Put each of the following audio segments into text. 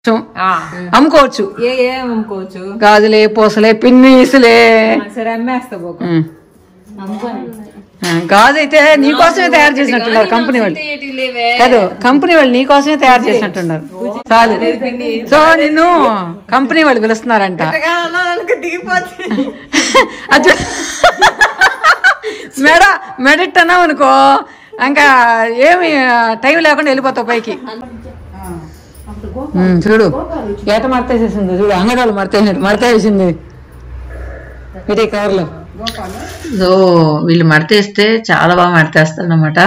అమ్ముకోవచ్చు. అమ్ముకోవచ్చు, గాజులే, పూసలే, పిన్నీసులే. సరే అమ్మేస్తా. గాజు అయితే నీకోసమే తయారు చేసినట్టున్నారు కంపెనీ వాళ్ళు. కాదు, కంపెనీ వాళ్ళు నీకోసమే తయారు చేసినట్టున్నారు. చాలు. సో నిన్ను కంపెనీ వాళ్ళు పిలుస్తున్నారంట. మెడిట్ అన్నావు అనుకో, ఇంకా ఏమి టైం లేకుండా వెళ్ళిపోతావు పైకి. చూడు ఏట మడతేసేసింది, చూడు అంగడాలు మడతేసింది ఇటే కవర్లో. సో వీళ్ళు మడతేస్తే చాలా బాగా మడతేస్తారు అన్నమాట.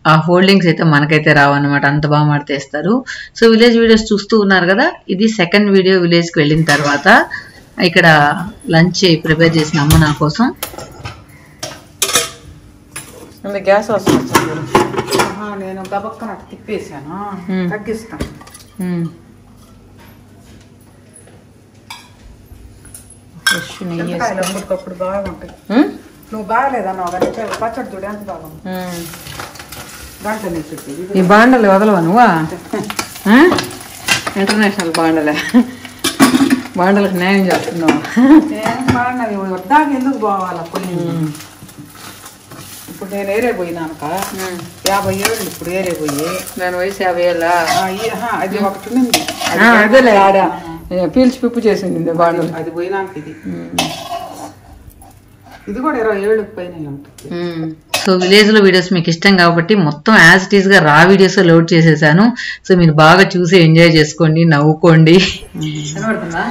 ఆ హోల్డింగ్స్ అయితే మనకైతే రావన్నమాట, అంత బాగా మడతేస్తారు. సో విలేజ్ వీడియోస్ చూస్తూ ఉన్నారు కదా, ఇది సెకండ్ వీడియో. విలేజ్కి వెళ్ళిన తర్వాత ఇక్కడ లంచ్ ప్రిపేర్ చేసిన అమ్మ నా కోసం. గ్యాస్ వస్తుంది, నేను గబక్కన తిప్పేసాను, తగ్గిస్తాను. అప్పటికప్పుడు బాగుంటుంది. నువ్వు బాగాలేదన్నావు కదా, పచ్చడి చూడు ఎంత బాగుంది. ఈ బాండలు వదలవా నువ్వా? ఇంటర్నేషనల్ బాండలే, బాండలకు న్యాయం చేస్తున్నావు. బాగున్నది వద్దాక ఎందుకు పోవాలి పొయ్యి? ఇప్పుడు నేను ఏరే పోయినాక 50 ఏళ్ళు, ఇప్పుడు ఏరే పోయి దాని వయసు 50 ఏళ్ళ. అది ఒకటి ఉంది, అదేలే ఆడ పీల్చి పిప్పు చేసింది బాండలు. అది పోయినాక ఇది కూడా 20 ఏళ్ళకి పైన ఉంటుంది. సో విలేజ్ లో వీడియోస్ మీకు ఇష్టం కాబట్టి మొత్తం యాజ్ ఇట్ ఈస్ గా రా వీడియోస్ లోడ్ చేసేసాను. సో మీరు బాగా చూసి ఎంజాయ్ చేసుకోండి, నవ్వుకోండి. కనబడుతుందా?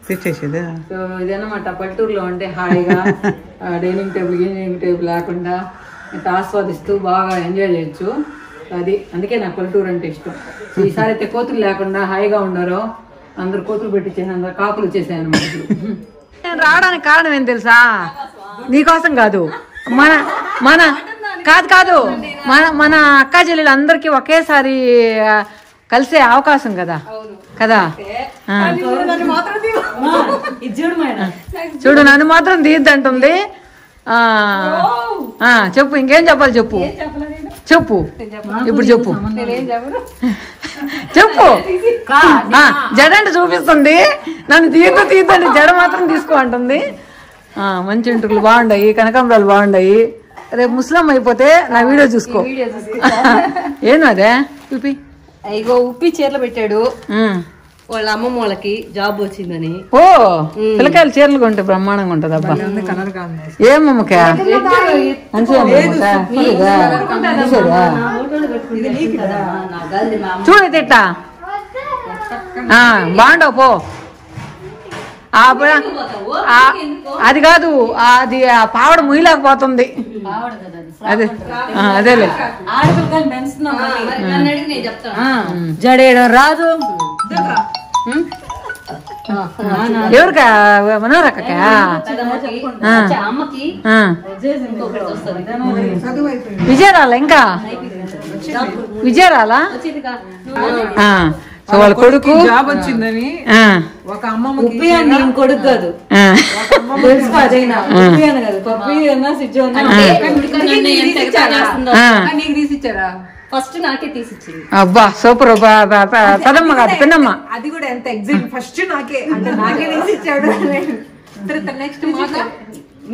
తెచ్చేసేదా? సో ఇదన్నమాట పల్లెటూరులో ఉంటే హాయిగా డైనింగ్ టేబుల్ లేకుండా ఇంత ఆస్వాదిస్తూ బాగా ఎంజాయ్ చేయొచ్చు. అది అందుకే నాకు పల్లెటూరు అంటే ఇష్టం. ఈసారి అయితే కోతులు లేకుండా హాయిగా ఉన్నారు. అందరు కోతులు పెట్టించేసి అందరు కాకులు వచ్చేసాయి అన్నమాట. నేను రావడానికి కారణం ఏం తెలుసా? నీకోసం కాదు, మన మన కాదు మన అక్కా చెల్లెలు అందరికీ ఒకేసారి కలిసే అవకాశం కదా కదా. చూడు నన్ను మాత్రం తీద్దంటుంది. చెప్పు, ఇంకేం చెప్పాలి చెప్పు ఇప్పుడు చెప్పు జడ అంటే చూపిస్తుంది, నన్ను తీద్దండి, జడ మాత్రం తీసుకో అంటుంది. మంచి ఇంటర్లు బాగుండాయి, కనకాంబరాలు బాగుండాయి. రేపు ముస్లిం అయిపోతే నా వీడియో చూసుకో. ఏంది అదే చూపి? ఇగో ఉప్పి చీరలు పెట్టాడు వాళ్ళ అమ్మమ్మ వాళ్ళకి, జాబ్ వచ్చిందని. ఓ పిల్లకాయలు చీరలు కొంటే బ్రహ్మాండంగా ఉంటది. అబ్బా ఏమమ్మకా చూడైతే ఇట్టా బాగుండవు పో. అది కాదు, అది ఆ పావడ ముయ్యలేకపోతుంది. అదే అదేలే, జడేయడం రాదు. ఎవరికా? మనోరక్కకా? విజయరాల ఇంకా విజయరాలా? సో వాళ్ళ కొడుకు జాబ్ వచ్చిందని ఒక అమ్మమ్మ కొడుకు కాదు, నీకు తీసిచ్చారా? ఫస్ట్ నాకే తీసిచ్చింది. అబ్బా సూపర్. పెద్దమ్మ కాదు పిన్నమ్మ. అది కూడా ఎంత ఎగ్జైట్, ఫస్ట్ నాకే అంటే నాకే తీసిచ్చాడు. నెక్స్ట్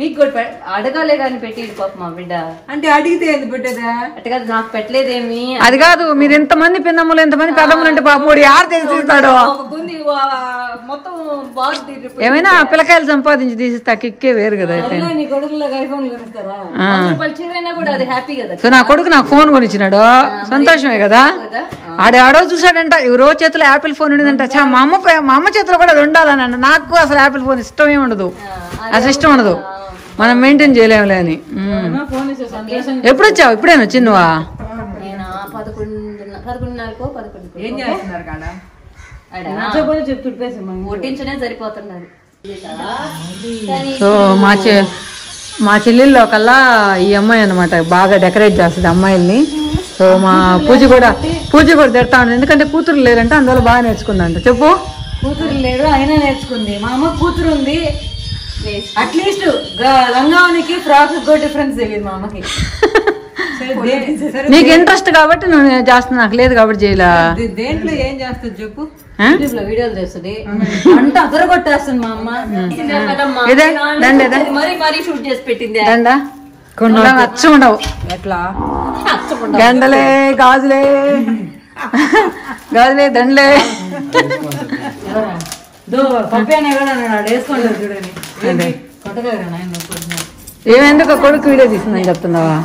మీకు కూడా అడగాలే కానీ పెట్టి పాప మా బిడ్డ అంటే అడిగితే ఎందుకు పెట్టేదా? అంటే కదా నాకు పెట్టలేదేమి. అది కాదు, మీరు ఎంతమంది పిన్నమ్మలు ఎంతమంది పెద్దమ్మలు అంటే పాపడు యారు తీసిస్తాడు. మొత్తం ఏమైనా పిల్లకాయలు సంపాదించి తీసిస్తా కిక్కే వేరు కదా. నీ కొడుకులకు ఐఫోన్ కొనిస్తారా? కూడా అది హ్యాపీ కదా. సో నా కొడుకు నాకు ఫోన్ కొనిచ్చినాడు, సంతోషమే కదా. ఆడో చూసాడంట, ఎవరో చేతిలో యాపిల్ ఫోన్ ఉండదంట. మా అమ్మ చేతిలో కూడా అది ఉండాలని అన్న. నాకు అసలు యాపిల్ ఫోన్ ఇష్టమే ఉండదు, అసలు ఇష్టం ఉండదు. మనం మెయింటైన్ చేయలేములే అని. ఎప్పుడు వచ్చావు? ఇప్పుడేనా వచ్చింది నువ్వా? ఏం చేస్తున్నారు కాడ? ఒట్టించనే సరిపోతున్నారు. సో మా చెల్లెల్లో కల్లా ఈ అమ్మాయి అనమాట బాగా డెకరేట్ చేస్తుంది అమ్మాయిల్ని. సో మా పూజ కూడా తిడతా ఉంటుంది, ఎందుకంటే కూతురు లేరంటే అందువల్ల బాగా నేర్చుకుందంట. చెప్పు. కూతురు లేరు అయినా నేర్చుకుంది. మా అమ్మ కూతురు ఉంది, అట్లీస్ట్ లంగానికి ఫ్రాక్ కూడా డిఫరెన్స్ తెలియదు మా అమ్మకి. నీకు ఇంట్రెస్ట్ కాబట్టి నువ్వు చేస్తున్నా, నాకు లేదు కాబట్టి చేయలా. దేంట్లో ఏం చేస్తుంది చెప్పు? యూట్యూబ్ లో వీడియోలు చేస్తుంది అంట అదరగొట్టేస్తుంది మా అమ్మ. ఇదే దండ మరీ షూట్ చేసి పెట్టింది. దండ అచ్చు ఉండవు, ఎట్లా గండలే గాజులే గాజులే దండలే. పప్పేనే కూడా వేసుకుంటారు చూడండి. ఏమెందుకు కొడుకు వీడియో తీసిందని చెప్తున్నావా?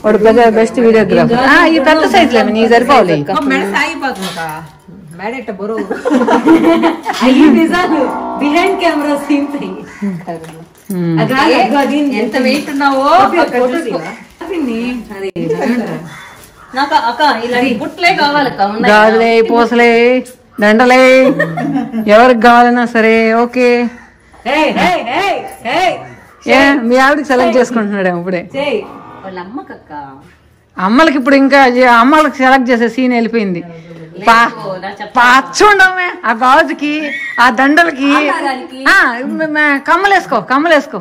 వాడు బెస్ట్ వీడియోగ్రాఫర్. ఈ పెద్ద సైజులే నీ సరిపోవాలి. మెడ సాగిపోతుంది, మెడ ఇట్ట బరువు అయ్యి నిజాలు బిహైండ్ కెమెరా సీన్స్ ఎంత వెయిట్ ఉన్నావో నాకు అక్క ఇలాంటి బుట్లే కావాలక్క. గాజులే పూసలే దండలే ఎవరికి కావాలన్నా సరే ఓకే. ఏ మీ ఆవిడకి సెలెక్ట్ చేసుకుంటున్నాడు ఇప్పుడే. వాళ్ళ అమ్మకక్క అమ్మలకి ఇప్పుడు ఇంకా అమ్మలకి సెలెక్ట్ చేసే సీన్ వెళ్ళిపోయింది. పచ్చ ఉండమే ఆ గాజుకి ఆ దండలకి. కమ్మలేసుకో కమ్మలేసుకో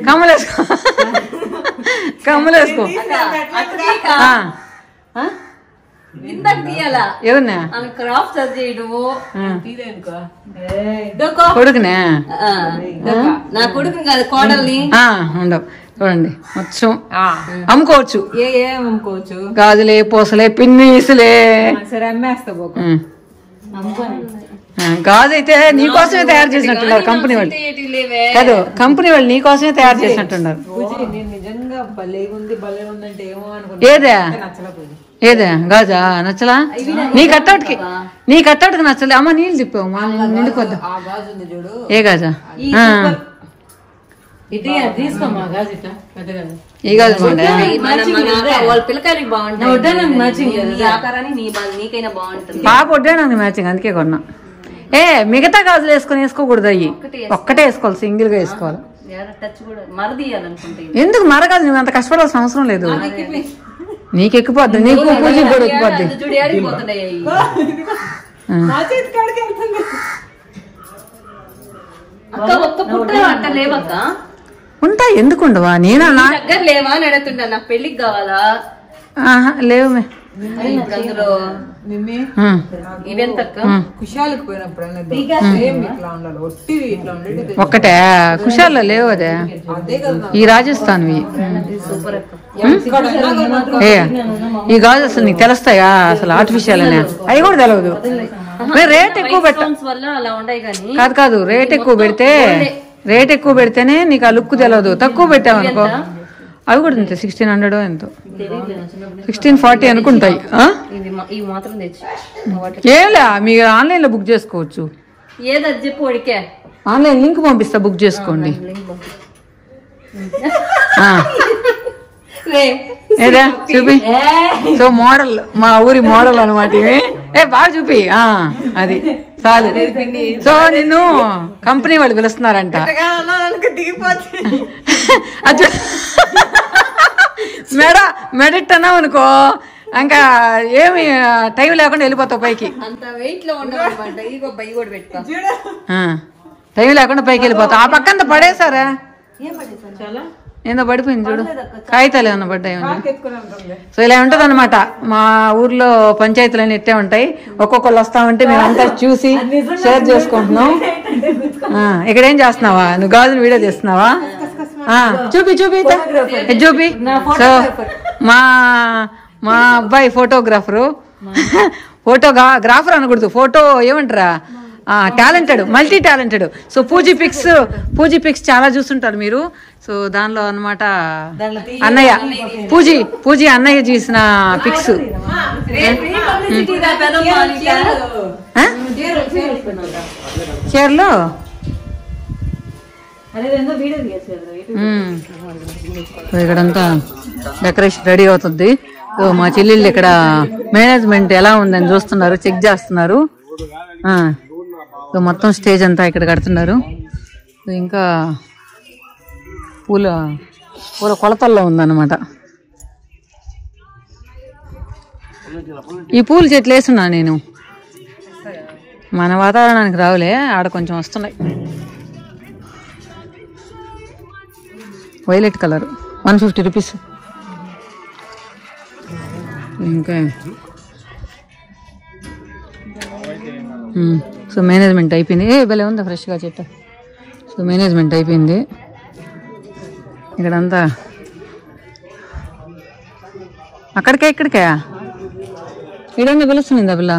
కమ్మలేసుకో కమ్మలేసుకో. ఎవరినా కొడుకునే నా కొడుకుని కాదు కోడల్ని. ఉండవు చూడండి మొత్తం అమ్ముకోవచ్చు. ఏం అమ్ముకోవచ్చు? గాజులే పూసలే పిన్నీసులే. సరే అమ్మేస్తా గాజు అయితే నీకోసమే తయారు చేసినట్టున్నారు కంపెనీ వాళ్ళు. కాదు కంపెనీ వాళ్ళు నీకోసమే తయారు చేసినట్టున్నారు. నిజంగా భలే ఉంది భలే ఉందంటే ఏమో ఏదే ఏదే గాజా నచ్చలా? నీ కట్టౌట్కి నచ్చలే. అమ్మ నీళ్ళు తిప్పావు మా నిండిపోద్దా? ఏ గాజా? ఈ గాజు పాప వడ్డాను మ్యాచింగ్ అందుకే కొన్నా. మిగతా గాజులు వేసుకోకూడదు, అయ్యి ఒక్కటే వేసుకోవాలి, సింగిల్ గా వేసుకోవాలి. ఎందుకు మరగాదు? నువ్వు అంత కష్టపడాల్సిన అవసరం లేదు. నీకు ఎక్కిపోద్ది, నీకు పూజకి కూడా ఎక్కిపోద్ది. ఉంటాయి ఎందుకు ఉండవా? నేను దగ్గర లేవా అని అడుగుతుంటా. నాకు పెళ్లికి కావాలా? లేవు కుషాలకు పోయినప్పుడు ఒక్కటే కుషాల్లో లేవు. అదే ఈ రాజస్థాన్ ఈ గాజు అసలు నీకు తెలుస్తాయా? అసలు ఆర్టిఫిషియల్ అనే అవి కూడా తెలియదు. రేట్ ఎక్కువ కాదు రేట్ ఎక్కువ పెడితేనే నీకు ఆ లుక్ తెలియదు. తక్కువ పెట్టావనుకో అవి కూడా అంతే 1600 ఎంతో 1640 అనుకుంటాయి. ఏలా మీరు ఆన్లైన్ లో బుక్ చేసుకోవచ్చు. ఆన్లైన్ లింక్ పంపిస్తా, బుక్ చేసుకోండి. ఏదా చూపి. సో మోడల్ మా ఊరి మోడల్ అనమాట ఇవి. బాగా చూపి. అది చాలు. సో నిన్ను కంపెనీ వాళ్ళు పిలుస్తున్నారంట. మెడిట్ అన్నావు అనుకో ఇంకా ఏమి టైం లేకుండా వెళ్ళిపోతావు పైకి. టైం లేకుండా పైకి వెళ్ళిపోతావు. ఆ పక్కంతా పడేసారా? ఏందో పడిపోయింది చూడు, కాగితాలు ఏమన్నా పడ్డాయి. సో ఇలా ఉంటది అనమాట మా ఊర్లో. పంచాయతీలన్నీ ఎట్టే ఉంటాయి. ఒక్కొక్కళ్ళు వస్తామంటే మేమంతా చూసి షేర్ చేసుకుంటున్నాం. ఇక్కడ ఏం చేస్తున్నావా నువ్వు? గాజులు వీడియో చేస్తున్నావా? చూపి చూపి. సో మా అబ్బాయి ఫోటోగ్రాఫరు. ఫోటోగ్రాఫర్ అనకూడదు, ఫోటో ఏమంటారా, talented, multi talented. So Pooji pics చాలా చూస్తుంటారు మీరు. సో దానిలో అనమాట అన్నయ్య పూజీ అన్నయ్య చేసిన పిక్స్. చీరలో ఇక్కడంతా డెకరేషన్ రెడీ అవుతుంది. సో మా చెల్లెళ్ళు ఇక్కడ మేనేజ్మెంట్ ఎలా ఉందని చూస్తున్నారు, చెక్ చేస్తున్నారు. సో మొత్తం స్టేజ్ అంతా ఇక్కడ కడుతున్నారు. ఇంకా పూల కొలతల్లో ఉందన్నమాట. ఈ పూల చెట్లు వేస్తున్నా నేను. మన వాతావరణానికి రావులే, ఆడ కొంచెం వస్తున్నాయి. Violet colour 150 rupees. ఇంకా సో మేనేజ్మెంట్ అయిపోయింది. భలే ఉందా ఫ్రెష్గా చెట్టు. సో మేనేజ్మెంట్ అయిపోయింది. ఇక్కడంతా అక్కడికే ఇక్కడికే ఇడంగా పిలుస్తుంది ఆ పిల్ల.